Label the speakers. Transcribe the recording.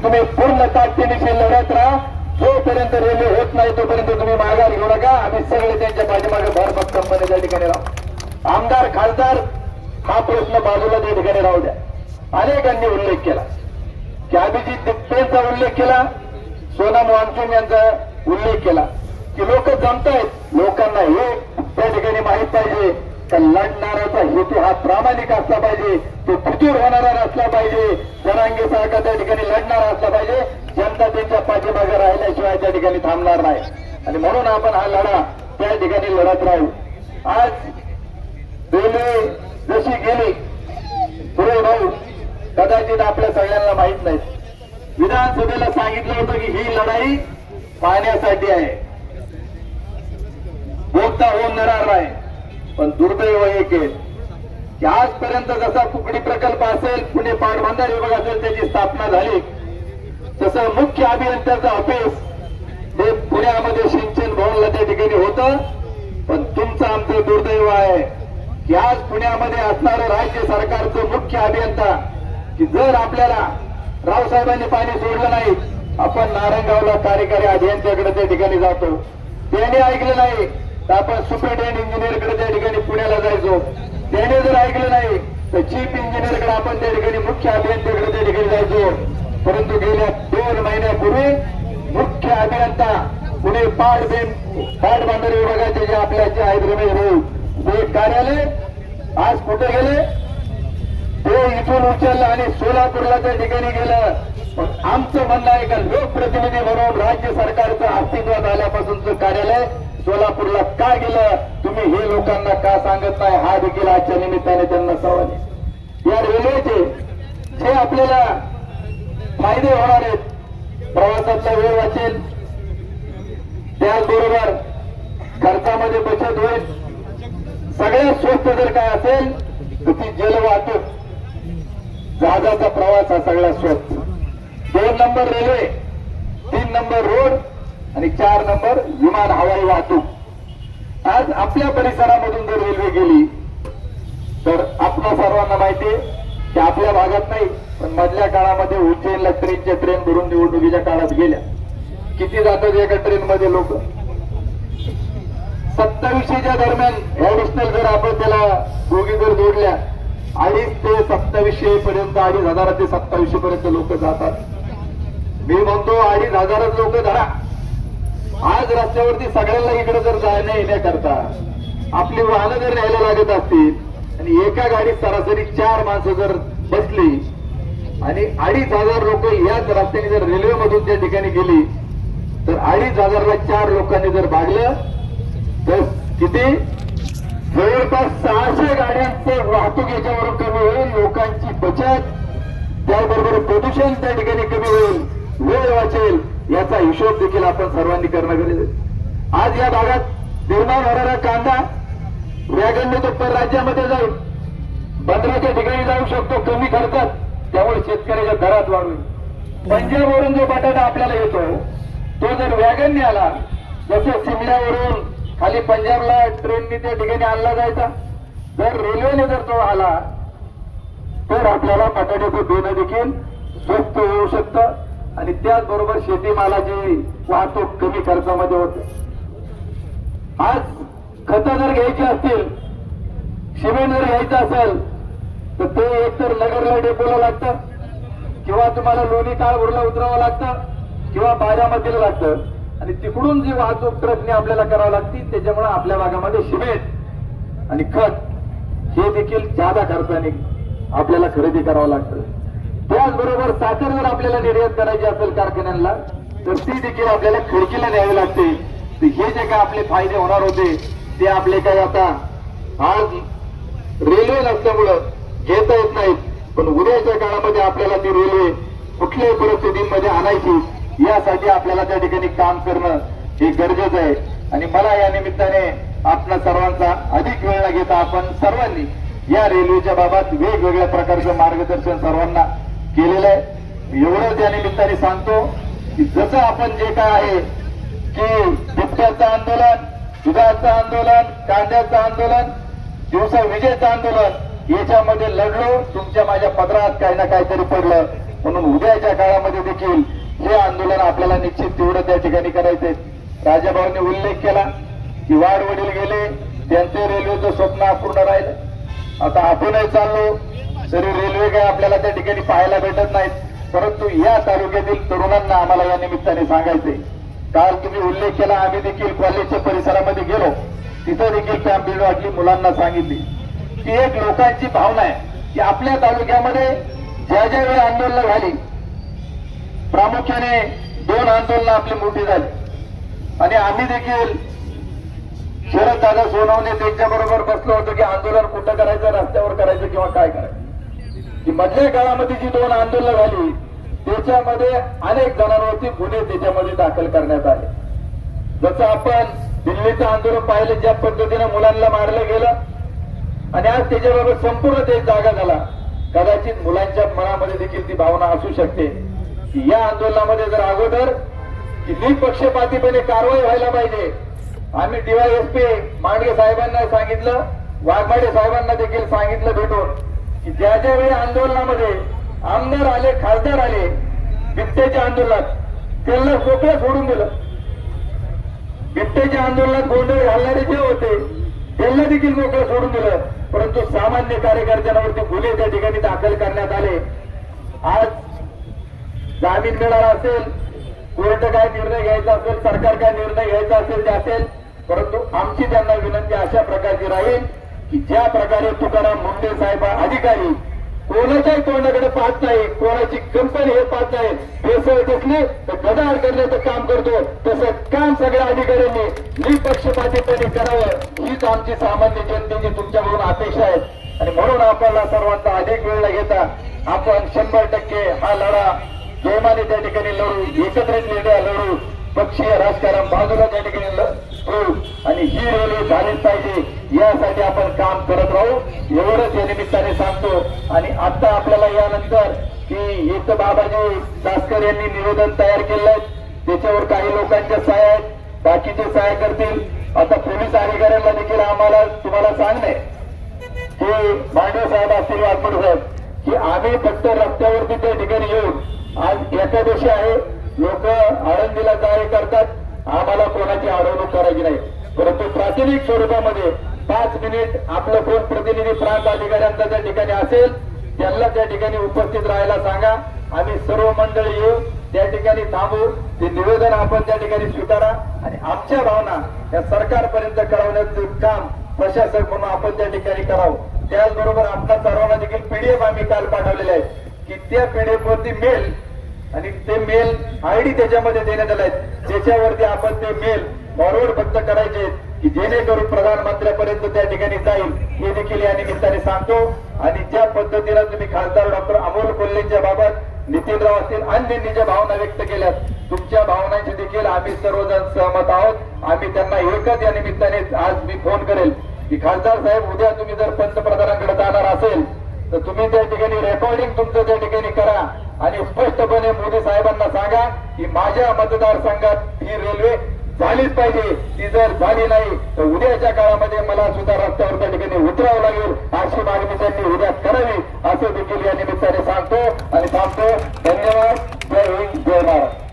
Speaker 1: तुम्ही पूर्ण ताकदीनिशी लढत राहा. जोपर्यंत रेल्वे होत नाही तोपर्यंत तुम्ही माघार घेऊ नका. आम्ही सगळे त्यांच्या पाठीमागे भरभक्कमपणे त्या ठिकाणी राहू. आमदार खासदार हा प्रश्न बाजूला त्या ठिकाणी राहू द्या. अनेकांनी उल्लेख केला की अभिजित दिप्पेंचा उल्लेख केला, सोनम वांगचुक यांचा उल्लेख केला की लोक जमतायत. लोकांना हे त्या ठिकाणी माहित पाहिजे तर लढणाऱ्याचा हेतू हा प्रामाणिक असला पाहिजे, तो फितूर होणारा नसला पाहिजे, जरांगीसारखा त्या ठिकाणी लढणारा असला पाहिजे. जनता त्यांच्या पाठीमागे राहिल्याशिवाय त्या ठिकाणी थांबणार नाही आणि म्हणून आपण हा लढा त्या ठिकाणी लढत राहू. आज रेल्वे जशी गेली पुढे राहू कदाचित आपल्या सगळ्यांना माहित नाही. विधानसभेला सांगितलं होतं की ही लढाई पाहण्यासाठी आहे, बोलता होणार नाही. पण दुर्दैव एक आहे की आजपर्यंत जसा कुकडी प्रकल्प असेल, पुणे पाटबंधारे विभाग असेल, त्याची स्थापना झाली, तसं मुख्य अभियंत्याचं ऑफिस हे पुण्यामध्ये सिंचन भवनला त्या ठिकाणी होतं. पण तुमचं आमचं दुर्दैव आहे की आज पुण्यामध्ये असणारं राज्य सरकारचं मुख्य अभियंता की जर आपल्याला रावसाहेबांनी पाणी सोडलं नाही, आपण नारायणगावला कार्यकारी अभियंत्याकडे त्या ठिकाणी जातो. त्याने ऐकलं नाही तर आपण सुपरिटेंडेंट इंजिनियरकडे त्या ठिकाणी पुण्याला जायचो. त्याने जर ऐकलं नाही तर चीफ इंजिनियरकडे आपण त्या ठिकाणी मुख्य अभियंत्याकडे त्या ठिकाणी जायचो. परंतु गेल्या 2 महिन्यापूर्वी मुख्य अभियंता पुणे पाटबंधारे विभागाचे जे आपल्याचे आहेत रमेश भाऊ, ते कार्यालय आज कुठे गेले? ते इथून उचललं आणि सोलापूरला त्या ठिकाणी गेलं. पण आमचं म्हणणं आहे का लोकप्रतिनिधी म्हणून राज्य सरकारचं अस्तित्वात आल्यापासूनचं कार्यालय सोलापूरला का गेलं, तुम्ही हे लोकांना का सांगत नाही? हा देखील आजच्या निमित्ताने त्यांना सवाल आहे. या रेल्वेचे जे आपल्याला फायदे होणार आहेत, प्रवासातला वेळ वाचेल, त्याचबरोबर खर्चामध्ये बचत होईल. सगळ्यात स्वस्त जर काय असेल तर ती जलवाहतूक, जहाजाचा प्रवास हा सगळ्यात स्वस्त. 2 नंबर रेल्वे, 3 नंबर रोड आणि 4 नंबर विमान हवाई वाहतूक. आज आपल्या परिसरामधून जर रेल्वे गेली तर आपल्या सर्वांना माहिती आहे की आपल्या भागात नाही पण मधल्या काळामध्ये उज्जैनला ट्रेन भरून निवडणुकीच्या काळात गेल्या. किती जातात एका ट्रेनमध्ये लोक? 2700च्या दरम्यान ऍडिशनल जर आपण त्याला बोगी जर जोडल्या 2,500 ते 2700 पर्यंत, 2,500 ते 2700 पर्यंत लोक जातात. मी म्हणतो 2,500 लोक धरा. आज रस्त्यावरती सगळ्यांना इकडे जर जाणं येण्याकरता आपली वाहनं जर न्यायला लागत असतील आणि एका गाडीत सरासरी 4 माणसं जर बसली आणि 2,500 लोक याच रस्त्याने जर रेल्वेमधून त्या ठिकाणी गेली तर 2,500ला 4 लोकांनी जर भागलं तर किती? जवळपास 600 गाड्यांचं वाहतूक याच्यावरून कमी होईल. लोकांची बचत, त्याबरोबर प्रदूषण त्या ठिकाणी कमी होईल, वेळ वाचेल. याचा हिशोब देखील आपण सर्वांनी करणं गरजेचं आहे. आज या भागात निर्माण होणारा कांदा वॅगनने तो परराज्यामध्ये जाईल, बंदराच्या ठिकाणी जाऊ शकतो कमी खर्चात, त्यामुळे शेतकऱ्याच्या दरात वाढ होईल. पंजाबवरून जो बटाटा आपल्याला येतो तो जर वॅगनने आला, जसं सिमल्यावरून खाली पंजाबला ट्रेनने त्या ठिकाणी आणला जायचा, जर रेल्वेने जर तो आला तर आपल्याला बटाट्याचं देणं देखील स्वस्त होऊ शकतं आणि त्याचबरोबर शेतीमालाची वाहतूक कमी खर्चामध्ये होते. आज खतं जर घ्यायची असतील, सिमेंट जर घ्यायचं असेल तर ते एकतर नगरला डेपोला लागतं किंवा तुम्हाला लोणी काळभोरला उतरावं लागतं किंवा बारामतीला लागतं आणि तिकडून जी वाहतूक ट्रकने आपल्याला करावं लागते. त्याच्यामुळे आपल्या भागामध्ये सिमेंट आणि खत हे देखील जादा खर्चाने आपल्याला खरेदी करावं लागतं. त्याचबरोबर साखर जर आपल्याला निर्यात करायची असेल कारखान्यांना तर ती देखील आपल्याला खडकीला न्यावी लागते. हे जे काय आपले फायदे होणार होते ते आपले काय आता आज रेल्वे नसल्यामुळं घेता येत नाहीत. पण उद्याच्या काळामध्ये आपल्याला ती रेल्वे कुठल्याही परिस्थितीमध्ये आणायची, यासाठी आपल्याला त्या ठिकाणी काम करणं हे गरजेचं आहे. आणि मला या निमित्ताने आपल्या सर्वांचा अधिक वेळ न घेता आपण सर्वांनी या रेल्वेच्या बाबत वेगवेगळ्या प्रकारचं मार्गदर्शन सर्वांना केलेलं आहे. एवढंच या निमित्ताने सांगतो की जसं आपण जे काय आहे की बिबट्याचं आंदोलन, दुधाचं आंदोलन, कांद्याचं आंदोलन, दिवसा विजेचं आंदोलन याच्यामध्ये लढलो, तुमच्या माझ्या पदरात काही ना काहीतरी पडलं, म्हणून उद्याच्या काळामध्ये देखील हे आंदोलन आपल्याला निश्चित तेवढं त्या ठिकाणी करायचंय. राजाभाऊंनी उल्लेख केला की वाड वडील गेले, त्यांचे रेल्वेचं स्वप्न अपूर्ण राहिलं. आता आपणही चाललो तरी रेल्वे काय आपल्याला त्या ठिकाणी पाहायला भेटत नाहीत. परंतु या तालुक्यातील तरुणांना आम्हाला या निमित्ताने सांगायचंय. काल तुम्ही उल्लेख केला, आम्ही देखील कॉलेजच्या परिसरामध्ये गेलो, तिथं देखील पॅम्पलेट वाटली, मुलांना सांगितली की एक लोकांची भावना आहे की आपल्या तालुक्यामध्ये ज्या ज्या वेळी आंदोलनं झाली, प्रामुख्याने 2 आंदोलनं आपली मोठी झाली आणि आम्ही देखील शरददादा सोनवणे त्यांच्याबरोबर बसलो होतो की आंदोलन कुठं करायचं, रस्त्यावर करायचं किंवा काय करायचं. की मधल्या काळामध्ये जी 2 आंदोलनं झाली त्याच्यामध्ये अनेक जणांवरती गुन्हे त्याच्यामध्ये दाखल करण्यात आले. जसं आपण दिल्लीचं आंदोलन पाहिलं, ज्या पद्धतीने मुलांना मारलं गेलं आणि आज त्याच्याबरोबर संपूर्ण देश जागा झाला. कदाचित मुलांच्या मनामध्ये देखील ती भावना असू शकते की या आंदोलनामध्ये जर अगोदर की निपक्षपातीपणे कारवाई व्हायला पाहिजे. आम्ही DYSP मांडगे साहेबांना सांगितलं, वाघमारे साहेबांना देखील सांगितलं भेटून की ज्या ज्या वेळी आंदोलनामध्ये आमदार आले, खासदार आले, बिबट्याच्या आंदोलनात त्यांना मोकळं सोडून दिलं. बिबट्याच्या आंदोलनात गोंधळ घालणारे जे होते त्यांना देखील मोकळं सोडून दिलं. परंतु सामान्य कार्यकर्त्यांवरती गुन्हे त्या ठिकाणी दाखल करण्यात आले. आज जामीन मिळाला असेल, कोर्ट काय निर्णय घ्यायचा असेल, सरकार काय निर्णय घ्यायचा असेल ते असेल. परंतु आमची त्यांना विनंती अशा प्रकारची राहील की ज्या प्रकारे तुकाराम मुंडे साहेब अधिकारी कोणाच्याही तोंडाकडे पाहत नाही, कोणाची कंपनी हे पाहत नाही, भेसळ दिसली तर गदार करण्याचं काम करतो, तसं काम सगळ्या अधिकाऱ्यांनी निपक्षपातीपणे करावं हीच आमची सामान्य जनतेची तुमच्याकडून अपेक्षा आहे. आणि म्हणून आपल्याला सर्वांचा अधिक वेळ न घेता आपण 100% हा लढा जोमाने त्या ठिकाणी लढू, एकत्रित लढा लढू, पक्षीय राजकारण बाजूला त्या ठिकाणी लढू आणि ही रेल्वे झालीच पाहिजे यासाठी आपण काम करत राहू, एवढंच या निमित्ताने सांगतो. आणि आता आपल्याला यानंतर की एक बाबाजी दासकर यांनी निवेदन तयार केलं आहे, त्याच्यावर काही लोकांच्या सह्या आहेत, बाकीचे सह्या करतील. आता पोलीस अधिकाऱ्यांना देखील आम्हाला तुम्हाला सांगणे की मांडवे साहेब असतील, वाघमोडे साहेब, की आम्ही फक्त रस्त्यावरती त्या ठिकाणी येऊन, आज एकादशी आहे, लोक आळंदीला जाहीर करतात, आम्हाला कोणाची अडवणूक करायची नाही. परंतु प्रातिनिधिक स्वरूपामध्ये 5 मिनिट आपलं कोण प्रतिनिधी प्रांत अधिकाऱ्यांचा त्या ठिकाणी असेल त्यांना त्या ठिकाणी उपस्थित राहायला सांगा. आम्ही सर्व मंडळी येऊ, त्या ठिकाणी थांबू, ते निवेदन आपण त्या ठिकाणी स्वीकारा आणि आमच्या भावना या सरकारपर्यंत कळवण्याचं काम प्रशासक म्हणून आपण त्या ठिकाणी करावं. त्याचबरोबर आपल्या सर्वांना देखील PDF आम्ही काल पाठवलेले आहे की त्या PDF वरती मेल आणि ते मेल ID त्याच्यामध्ये देण्यात आले आहेत, त्याच्यावरती आपण ते मेल फॉरवर्ड फक्त करायचे की जेणेकरून प्रधानमंत्र्यापर्यंत त्या ठिकाणी जाईल, हे देखील या निमित्ताने सांगतो. आणि ज्या पद्धतीने तुम्ही खासदार डॉक्टर अमोल कोल्हेंच्या बाबत नितीनराव असतील अन्यांनी ज्या भावना व्यक्त केल्यात, तुमच्या भावनांची देखील आम्ही सर्वजण सहमत आहोत. आम्ही त्यांना एकच या निमित्ताने आज मी फोन करेल की खासदार साहेब, उद्या तुम्ही जर पंतप्रधानांकडे जाणार असेल तर तुम्ही त्या ठिकाणी रेकॉर्डिंग तुमचं त्या ठिकाणी करा आणि स्पष्टपणे मोदी साहेबांना सांगा की माझ्या मतदारसंघात ही रेल्वे झालीच पाहिजे. ती जर झाली नाही तर उद्याच्या काळामध्ये मला सुद्धा रस्त्यावर त्या ठिकाणी उतरावं लागेल, अशी मागणी त्यांनी उद्या करावी असं देखील या निमित्ताने सांगतो आणि थांबतो. धन्यवाद. जय हिंद, जय महाराष्ट्र.